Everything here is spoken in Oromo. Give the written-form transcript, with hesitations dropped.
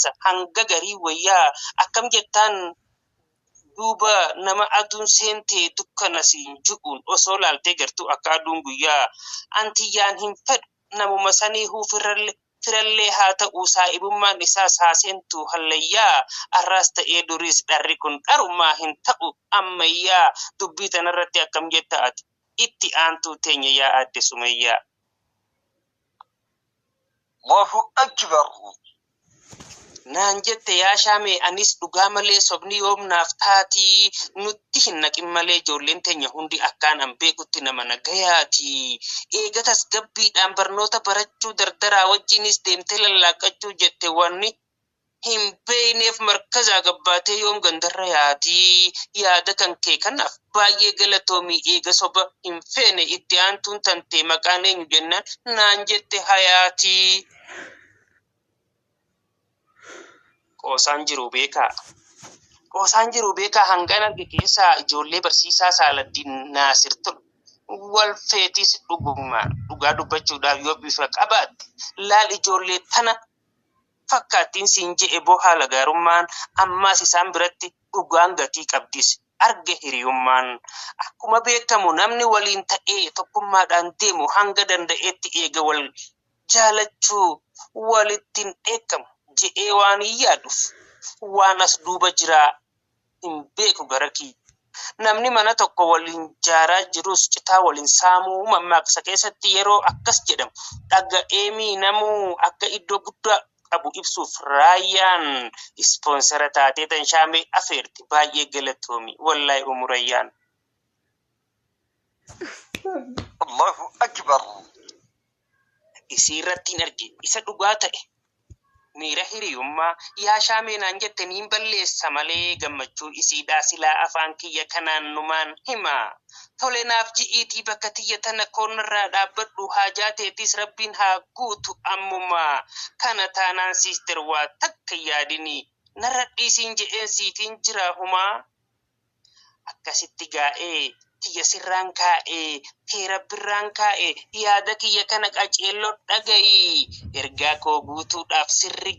jaarsa hanga garii wayyaa akkam jettaan duuba nama aduun seentee dukkana siin ju'uun osoo laaltee gartuu akka aduun guyyaa antiyyaan hin fedhu namuma sanii firallee haa ta'uu saa'ibummaan isaas haa seentu hallayyaa arraas ta'ee duriis dharri kun dharumaa hin ta'u ammayyaa dubbii tanarratti akkam jetta ati itti aantuu teenya yaa adde Sumayyaa. Allahu akbar. Naan jette yaa shaame anis dhugaa malee sobni yoomnaaf taatii nutti hin naqin malee ijoolleen teenya hundi akkaan an beekutti nama nagayaati. Eegatas gabbiidhaan barnoota barachuu dardaraa wajjinis deemtee lallaaqachuu jette wanni hin beeyneef markazaa gabbaatee yoom gandarra yaatii yaada kan kee kanaaf baay'ee galatoomii eega soba hin feene itti aantuun tantee maqaan eenyu jennaan naan jette Hayaatii. Qoosaan jiru beekaa hangaan arge keessaa ijoollee barsiisaa Saaladdiin Naasir ture. Wal feetis dhugaa dubbachuudhaaf yoo bifa qabaatte laal ijoollee tana fakkaattiin siin je'e boo haala gaarummaan ammaas isaan biratti dhugaan gatii qabdis arge hiriyummaan. Akkuma beekamu namni waliin ta'ee tokkummaadhaan deemu hanga danda'eetti eega wal jaalachuu walittiin dheekkamu. Je'ee waan hin yaaduuf waan as duuba jiraa hin beeku gara kiyya. Namni mana tokko waliin jaaraa jirus citaa waliin saamuu mammaaksa keessatti yeroo akkas jedhamu dhaga'ee miinamuu akka iddoo guddaa qabu ibsuuf raayyaan ispoonsara taatee tan shaamee afeerti baay'ee galatoomi wallahi umurayyaan. Allahu akbar. Isii irratti hin arge isa dhugaa ta'e. Miira hiriyummaa yaa shaamee naan jette niin balleessa malee gammachuun isiidhaa silaa afaan kiyya kanaan numaan himaa. Tole naaf ji'iitii bakka tiyya tana koonarraa dhaabbadhu haajaa teetis rabbiin haa guutu ammumaa. Kana taanaan siister waa takka yaadini narra dhiisiin je'een siitiin jira humaa. Akkasitti gaa'ee tiyya sirraan kaa'ee teera birraan kaa'ee yaada kiyya kana qaceelloo dhagayi ergaa koo guutuudhaaf sirri